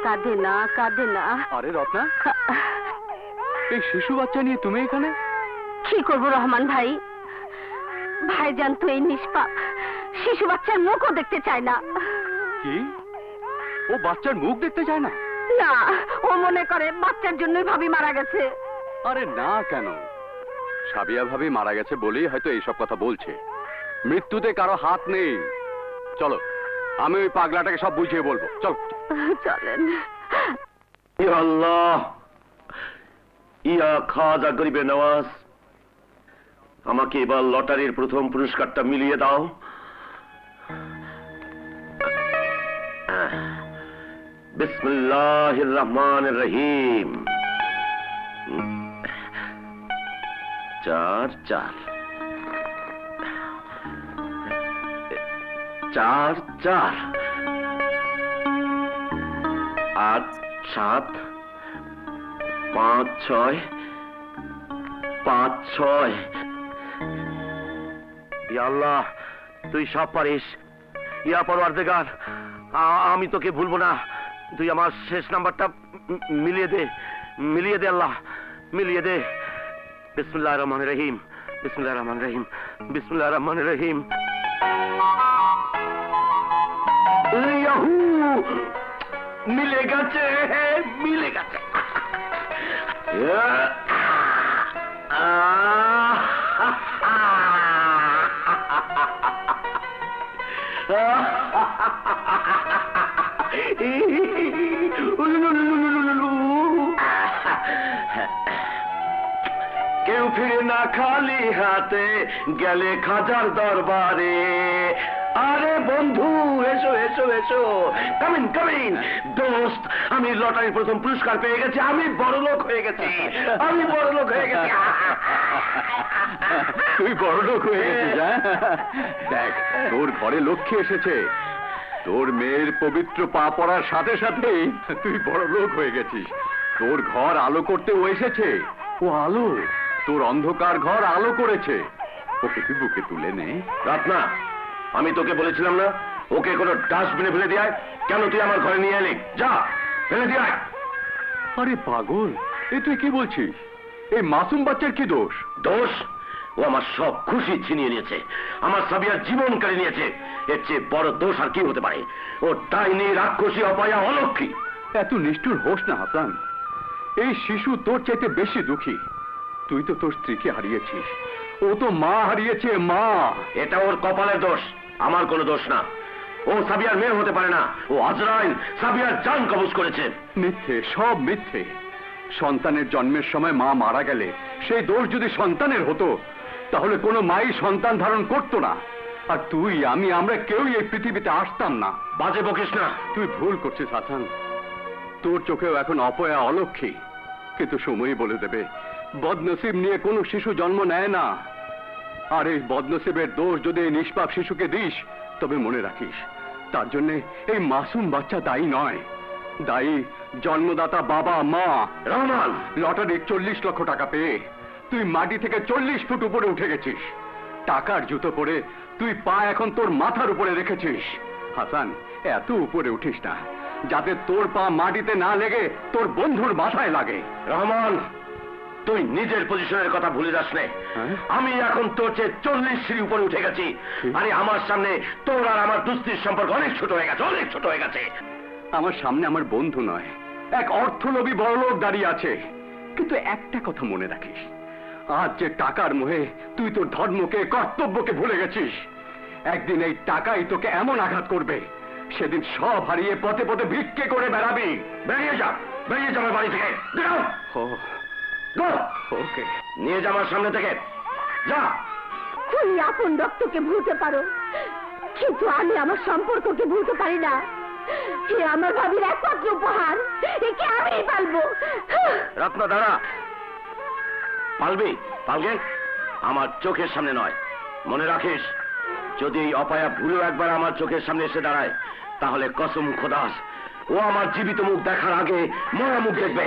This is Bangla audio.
কাঁদে না, কাঁদে না। আরে রত্না, এই শিশু বাচ্চা নিয়ে তুমি এখানে? কি করবো রহমান ভাই, ভাইজান তো এই নিষ্পাপ শিশু বাচ্চার মুখও দেখতে চায় না। কি? ও বাচ্চার মুখ দেখতে চায় না? না, ও মনে করে বাচ্চার জন্যই ভাবি মারা গেছে। আরে না, কেন? সাবিয়া ভাবি মারা গেছে বলেই হয়তো এইসব কথা বলছে। মৃত্যুতে কারো হাত নেই। চলো, আমি ওই পাগলাটাকে সব বুঝিয়ে বলবো। চলো চলেন। আল্লাহ, ইয়া খাজা গরিবে নওয়াজ, আমাকে এবার লটারির প্রথম পুরস্কারটা মিলিয়ে দাও। বিসমিল্লাহির রহমানির রহিম। 4 4 4 4 8 7 5 6 5 6। ইয়া আল্লাহ, তুই সব পারিস। ইয়া পরওয়ারদিগার, আমি তোকে ভুলবো না। তুই আমার শেষ নাম্বারটা মিলিয়ে দে, মিলিয়ে দে আল্লাহ, মিলিয়ে দে। বিসমিল্লাহির রহমানির রহিম, বিসমিল্লাহির রহমানির রহিম, বিসমিল্লাহির রহমানির রহিম। ইয়াহু, মিলে গেছে, মিলে গেছে। কেউ ফিরে না খালি হাতে, গেলে খাজার দরবারে। আরে বন্ধু, এসো এসো এসো, কামিন কামিন। দোস্ত, আমি লটারির প্রথম পুরস্কার পেয়ে গেছি। আমি বড়লোক হয়ে গেছি, আমি বড়লোক হয়ে গেছি। তুই বড়লোক হয়ে গেছিস? দেখ, তোর ঘরে লক্ষ্মী এসেছে। তোর মেয়ের পবিত্র পা পড়ার সাথে সাথেই তুই বড়লোক হয়ে গেছিস। তোর ঘর আলো করতে ও এসেছে। ও আলো, তোর অন্ধকার ঘর আলো করেছে। ওকে তুই বুকে তুলে নে। রত্না, আমি তোকে বলেছিলাম না ওকে কোনো ডাস্টবিনে ফেলে দিয়ে আয়? কেন তুই আমার ঘরে নিয়ে এলি? যা, ফেলে দিয়ে আয়। আরে পাগল, এ তুই কি বলছিস? এই মাসুম বাচ্চার কি দোষ? দোষ? ও আমার সব খুশি ছিনিয়ে নিয়েছে, আমার সাবিয়ার জীবন কেড়ে নিয়েছে। এর চেয়ে বড় দোষ আর কি হতে পারে? ও ডাইনি, রাক্ষসী, অপয়া, অলক্ষী। এত নিষ্ঠুর হোস না হাসান। এই শিশু তোর চাইতে বেশি দুঃখী। তুই তো তোর স্ত্রীকে হারিয়েছিস, ও তো মা হারিয়েছে, মা। এটা ওর কপালের দোষ, আমার কোনো দোষ না। ও সাবিয়ার মেয়ে হতে পারে না। ও আজরাইল সাবিয়ার জান কবজ করেছে। মিথ্যে, সব মিথ্যে। সন্তানের জন্মের সময় মা মারা গেলে সেই দোষ যদি সন্তানের হতো, তাহলে কোনো মাই সন্তান ধারণ করতো না। আর তুই, আমি, আমরা কেউই এই পৃথিবীতে আসতাম না। বাজে বকিস না। তুই ভুল করছিস হাসান। তোর চোখেও এখন অপয়া, অলক্ষী। কিন্তু সময়ই বলে দেবে, বদনসিব নিয়ে কোনো শিশু জন্ম নেয় না। আর এই বদনসিবের দোষ যদি এই নিষ্পাপ শিশুকে দিস, তবে মনে রাখিস, তার জন্য এই মাসুম বাচ্চা দায়ী নয়। দায়ী জন্মদাতা বাবা মা। রহমান, লটারির 40 লক্ষ টাকা পেয়ে তুই মাটি থেকে 40 ফুট উপরে উঠে গেছিস। টাকার জুতো পরে তুই পা এখন তোর মাথার উপরে রেখেছিস। হাসান, এত উপরে উঠিস না যাতে তোর পা মাটিতে না লেগে তোর বন্ধুর মাথায় লাগে। রহমান, তুই নিজের পজিশনের কথা ভুলে যাস না। আমি এখন তোর চেয়ে 40 সিঁড়ি উপরে উঠে গেছি। আরে আমার সামনে তোর আর আমার দুস্তির সম্পর্ক অনেক ছোট হয়ে গেছে, অনেক ছোট হয়ে গেছে। আমার সামনে আমার বন্ধু নয়, এক অর্থলোভী বড়লোক দাঁড়িয়ে আছে। কিন্তু একটা কথা মনে রাখিস, আজ যে টাকার মোহে তুই তোর ধর্মকে, কর্তব্যকে ভুলে গেছিস, একদিন এই টাকাই তোকে এমন আঘাত করবে, সেদিন সব হারিয়ে পথে পথে ভিক্ষে করে বেড়াবি। বেরিয়ে যা, বেরিয়ে যাবে বাড়ি থেকে। ওকে, নিয়ে যা আমার সামনে থেকে, যা। তুমি আপন রক্তকে ভুলতে পারো, কিন্তু আমি আমার সম্পর্ককে ভুলতে পারি না। এ আমার ভাবির একমাত্র উপহার, একে আমি পালবো। রত্না, দাঁড়া। পালবি? পালবে? আমার চোখের সামনে নয়। মনে রাখিস, যদি এই অপায়া ভুলেও একবার আমার চোখের সামনে এসে দাঁড়ায়, তাহলে কসম খোদাস, ও আমার জীবিত মুখ দেখার আগে মরা মুখ দেখবে।